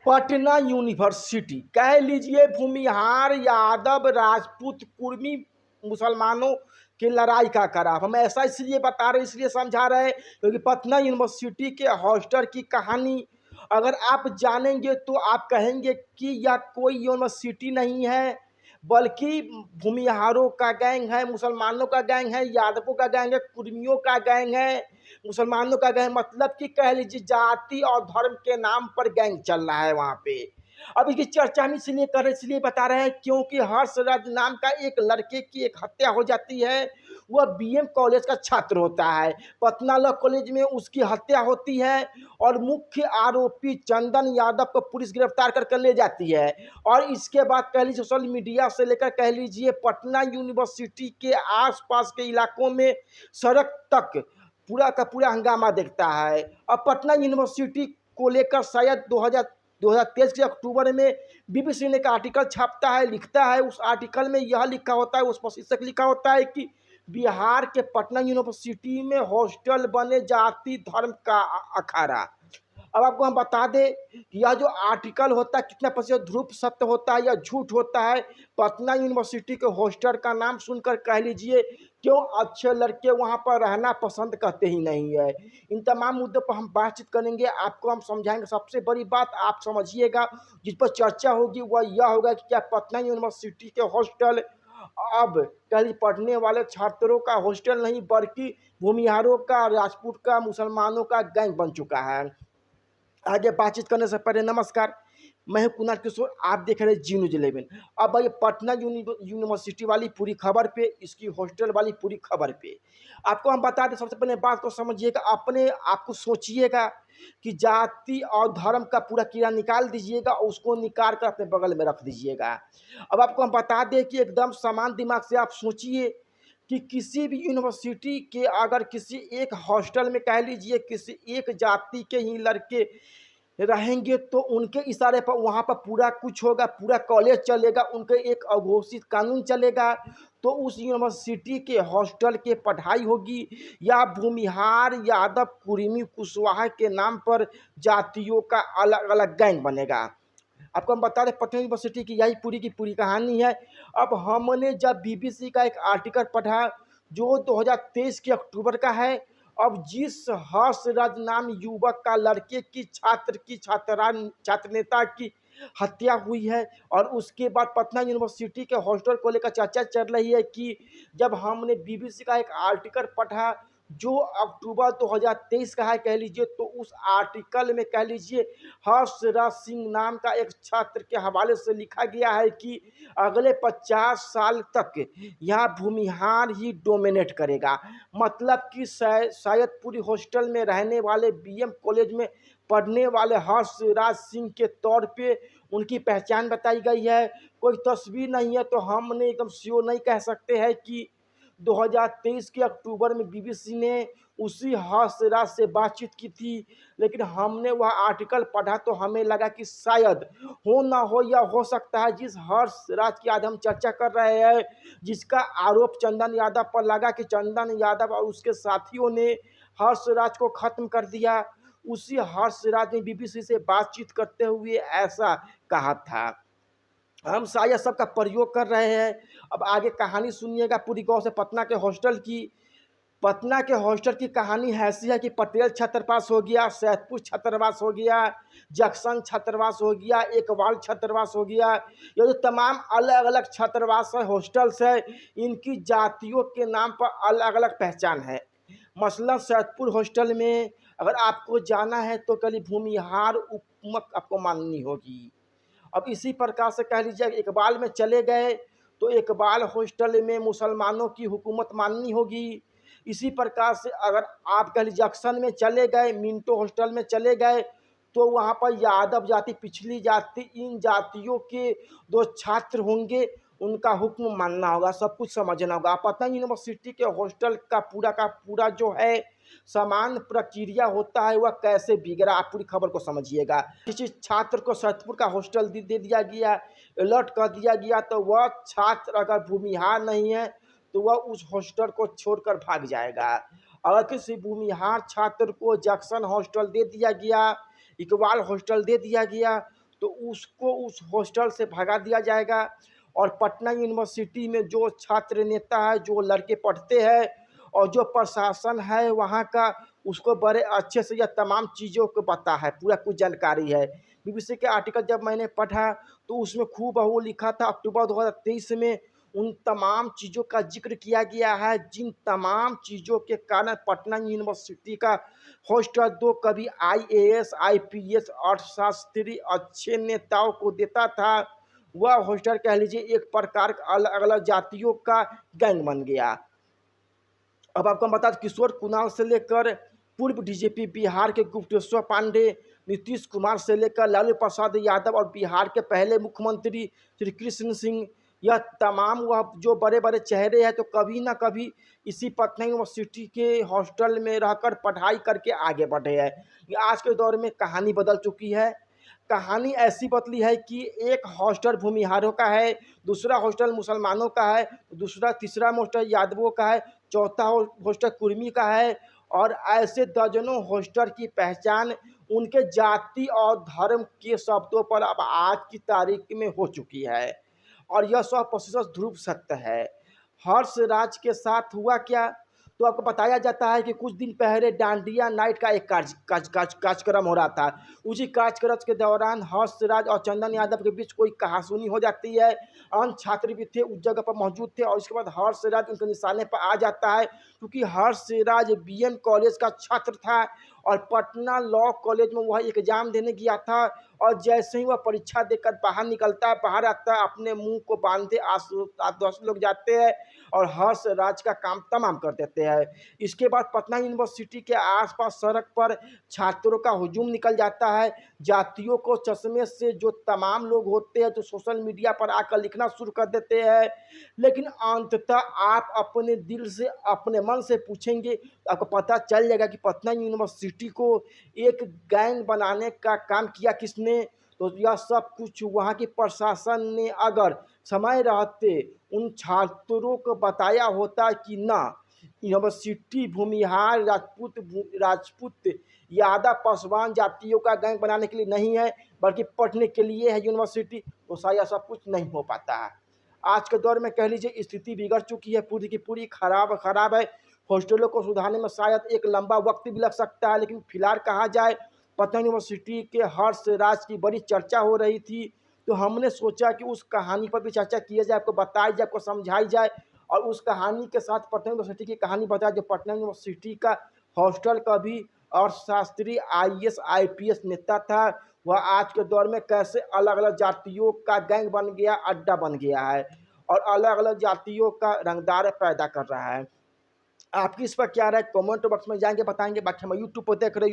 Patna university कह लीजिए भूमिहार यादव राजपूत कुर्मी मुसलमानों की लड़ाई का करार। हम ऐसा इसलिए बता रहे, इसलिए समझा रहे हैं क्योंकि पटना यूनिवर्सिटी के हॉस्टल की कहानी अगर आप जानेंगे तो आप कहेंगे कि यह कोई यूनिवर्सिटी नहीं है बल्कि भूमिहारों का गैंग है, मुसलमानों का गैंग है, यादवों का गैंग है, कुर्मियों का गैंग है। मुसलमानों का गैंग मतलब कि कह लीजिए जाति और धर्म के नाम पर गैंग चल रहा है वहाँ पे। अब इसकी चर्चा हम इसलिए कर रहे, इसलिए बता रहे हैं क्योंकि हर्षराज नाम का एक लड़के की एक हत्या हो जाती है। वह बीएम कॉलेज का छात्र होता है, पटना लॉ कॉलेज में उसकी हत्या होती है और मुख्य आरोपी चंदन यादव को पुलिस गिरफ्तार करके ले जाती है। और इसके बाद कह लीजिए सोशल मीडिया से लेकर कह लीजिए पटना यूनिवर्सिटी के आसपास के इलाकों में सड़क तक पूरा का पूरा हंगामा देखता है। अब पटना यूनिवर्सिटी को लेकर शायद 2023 के अक्टूबर में बीबीसी ने एक आर्टिकल छापता है, लिखता है। उस आर्टिकल में यह लिखा होता है, उस पर शीर्षक लिखा होता है कि बिहार के पटना यूनिवर्सिटी में हॉस्टल बने जाति धर्म का अखाड़ा। अब आपको हम बता दें कि यह जो आर्टिकल होता है कितना प्रतिशत ध्रुव सत्य होता है या झूठ होता है। पटना यूनिवर्सिटी के हॉस्टल का नाम सुनकर कह लीजिए क्यों अच्छे लड़के वहाँ पर रहना पसंद करते ही नहीं है। इन तमाम मुद्दों पर हम बातचीत करेंगे, आपको हम समझाएंगे। सबसे बड़ी बात आप समझिएगा जिस पर चर्चा होगी वह यह होगा कि क्या पटना यूनिवर्सिटी के हॉस्टल अब कल पढ़ने वाले छात्रों का हॉस्टल नहीं बल्कि भूमिहारों का, राजपूत का, मुसलमानों का गैंग बन चुका है। आगे बातचीत करने से पहले नमस्कार, मैं हूं कुणाल किशोर, आप देख रहे हैं जी न्यूज 11। अब ये पटना यूनिवर्सिटी वाली पूरी खबर पे, इसकी हॉस्टल वाली पूरी खबर पे आपको हम बता दें। सबसे पहले बात को समझिएगा, अपने आपको सोचिएगा कि जाति और धर्म का पूरा कीड़ा निकाल दीजिएगा और उसको निकाल कर अपने बगल में रख दीजिएगा। अब आपको हम बता दें कि एकदम समान दिमाग से आप सोचिए कि किसी भी यूनिवर्सिटी के अगर किसी एक हॉस्टल में कह लीजिए किसी एक जाति के ही लड़के रहेंगे तो उनके इशारे पर वहाँ पर पूरा कुछ होगा, पूरा कॉलेज चलेगा, उनके एक अघोषित कानून चलेगा। तो उस यूनिवर्सिटी के हॉस्टल के पढ़ाई होगी या भूमिहार यादव कुर्मी कुशवाहा के नाम पर जातियों का अलग अलग गैंग बनेगा। आपको हम बता दें पटना यूनिवर्सिटी की पूरी कहानी है। अब हमने जब बीबीसी का एक आर्टिकल पढ़ा जो 2023 के अक्टूबर का है। अब जिस हर्षराज नाम युवक का लड़के की छात्र नेता की हत्या हुई है और उसके बाद पटना यूनिवर्सिटी के हॉस्टल को लेकर चर्चा चल रही है कि जब हमने बीबीसी का एक आर्टिकल पढ़ा जो अक्टूबर 2023 का है कह लीजिए, तो उस आर्टिकल में कह लीजिए हर्षराज सिंह नाम का एक छात्र के हवाले से लिखा गया है कि अगले 50 साल तक यहाँ भूमिहार ही डोमिनेट करेगा। मतलब कि शायद पूरी हॉस्टल में रहने वाले बीएम कॉलेज में पढ़ने वाले हर्षराज सिंह के तौर पे उनकी पहचान बताई गई है। कोई तस्वीर नहीं है तो हमने एकदम श्योर नहीं कह सकते हैं कि 2023 के अक्टूबर में बीबीसी ने उसी हर्षराज से बातचीत की थी। लेकिन हमने वह आर्टिकल पढ़ा तो हमें लगा कि शायद हो ना हो या हो सकता है जिस हर्षराज की आज हम चर्चा कर रहे हैं, जिसका आरोप चंदन यादव पर लगा कि चंदन यादव और उसके साथियों ने हर्षराज को खत्म कर दिया, उसी हर्षराज ने बीबीसी से बातचीत करते हुए ऐसा कहा था। हम शायद सबका प्रयोग कर रहे हैं। अब आगे कहानी सुनिएगा पूरी गौर से पटना के हॉस्टल की। पटना के हॉस्टल की कहानी ऐसी है कि पटेल छात्रावास हो गया, सैदपुर छात्रावास हो गया, जंक्शन छात्रावास हो गया, एकवाल छात्रावास हो गया, ये जो तमाम अलग अलग छात्रावास है, हॉस्टल्स है, इनकी जातियों के नाम पर अलग अलग पहचान है। मसलन सैदपुर हॉस्टल में अगर आपको जाना है तो कल भूमिहार उपमक आपको माननी होगी। अब इसी प्रकार से कह लीजिए इकबाल में चले गए तो इकबाल हॉस्टल में मुसलमानों की हुकूमत माननी होगी। इसी प्रकार से अगर आप कह लीजिए जंक्शन में चले गए, मिंटो हॉस्टल में चले गए तो वहाँ पर यादव जाति, पिछली जाति, इन जातियों के जो छात्र होंगे उनका हुक्म मानना होगा, सब कुछ समझना होगा। पटना यूनिवर्सिटी के हॉस्टल का पूरा जो है समान प्रक्रिया होता है वह कैसे बिगड़ा, आप पूरी खबर को समझिएगा। किसी छात्र को सैदपुर का हॉस्टल दे दिया गया, अलर्ट कर दिया गया, तो वह छात्र अगर भूमिहार नहीं है तो वह उस हॉस्टल को छोड़कर भाग जाएगा। अगर किसी भूमिहार छात्र को जंक्शन हॉस्टल दे दिया गया, इकबाल हॉस्टल दे दिया गया, तो उसको उस हॉस्टल से भगा दिया जाएगा। और पटना यूनिवर्सिटी में जो छात्र नेता है, जो लड़के पढ़ते हैं और जो प्रशासन है वहाँ का, उसको बड़े अच्छे से यह तमाम चीज़ों को पता है, पूरा कुछ जानकारी है। बीबीसी के आर्टिकल जब मैंने पढ़ा तो उसमें खूब वो लिखा था, अक्टूबर 2023 में उन तमाम चीज़ों का जिक्र किया गया है जिन तमाम चीज़ों के कारण पटना यूनिवर्सिटी का हॉस्टल दो कभी आईएएस, आईपीएस, अर्थशास्त्री, अच्छे नेताओं को देता था। वह हॉस्टल कह लीजिए एक प्रकार का अलग अलग जातियों का गैंग बन गया। अब आपको हम बता दें, किशोर कुणाल से लेकर पूर्व डीजीपी बिहार के गुप्तेश्वर पांडे, नीतीश कुमार से लेकर लालू प्रसाद यादव और बिहार के पहले मुख्यमंत्री श्री कृष्ण सिंह, यह तमाम वह जो बड़े बड़े चेहरे हैं तो कभी ना कभी इसी पटना यूनिवर्सिटी के हॉस्टल में रहकर पढ़ाई करके आगे बढ़े हैं। ये आज के दौर में कहानी बदल चुकी है। कहानी ऐसी बदली है कि एक हॉस्टल भूमिहारों का है, दूसरा हॉस्टल मुसलमानों का है, दूसरा तीसरा हॉस्टल यादवों का है, चौथा हॉस्टल कुर्मी का है। और ऐसे दर्जनों हॉस्टल की पहचान उनके जाति और धर्म के शब्दों पर अब आज की तारीख में हो चुकी है। और यह 100% ध्रुव सत्य है। हर्ष राज के साथ हुआ क्या, तो आपको बताया जाता है कि कुछ दिन पहले डांडिया नाइट का एक कार्यक्रम हो रहा था। उसी कार्यक्रम के दौरान हर्ष राज और चंदन यादव के बीच कोई कहासुनी हो जाती है। अन्य छात्र भी थे, उस जगह पर मौजूद थे और इसके बाद हर्ष राज उनके निशाने पर आ जाता है, क्योंकि हर्ष राज बीएम कॉलेज का छात्र था और पटना लॉ कॉलेज में वह एग्जाम देने गया था। और जैसे ही वह परीक्षा देकर बाहर निकलता है, बाहर आता है, अपने मुंह को बांधे आस लोग जाते हैं और हर्ष राज का काम तमाम कर देते हैं। इसके बाद पटना यूनिवर्सिटी के आसपास सड़क पर छात्रों का हुजूम निकल जाता है। जातियों को चश्मे से जो तमाम लोग होते हैं जो सोशल मीडिया पर आकर लिखना शुरू कर देते हैं। लेकिन अंततः आप अपने दिल से, अपने मन से पूछेंगे तो आपको पता चल जाएगा कि पटना यूनिवर्सिटी को एक गैंग बनाने का काम किया किसने। तो यह सब कुछ वहाँ की प्रशासन ने अगर समय रहते उन छात्रों को बताया होता कि ना, यूनिवर्सिटी भूमिहार राजपूत यादव पासवान जातियों का गैंग बनाने के लिए नहीं है, बल्कि पढ़ने के लिए है यूनिवर्सिटी, तो शायद सब कुछ नहीं हो पाता है। आज के दौर में कह लीजिए स्थिति बिगड़ चुकी है, पूरी की पूरी खराब है। हॉस्टलों को सुधारने में शायद एक लंबा वक्त भी लग सकता है, लेकिन फिलहाल कहा जाए पटना यूनिवर्सिटी के हर्ष राज की बड़ी चर्चा हो रही थी, तो हमने सोचा कि उस कहानी पर भी चर्चा किया जाए, आपको बताई जाए, आपको समझाई जाए और उस कहानी के साथ पटना यूनिवर्सिटी की कहानी बताए जो पटना यूनिवर्सिटी का हॉस्टल का भी अर्थशास्त्री आईएएस आईपीएस नेता था, वह आज के दौर में कैसे अलग अलग जातियों का गैंग बन गया, अड्डा बन गया है और अलग अलग जातियों का रंगदार पैदा कर रहा है। आपकी इस पर क्या राय, कमेंट बॉक्स में जाएंगे बताएंगे। बाकी हम यूट्यूब पर देख रहे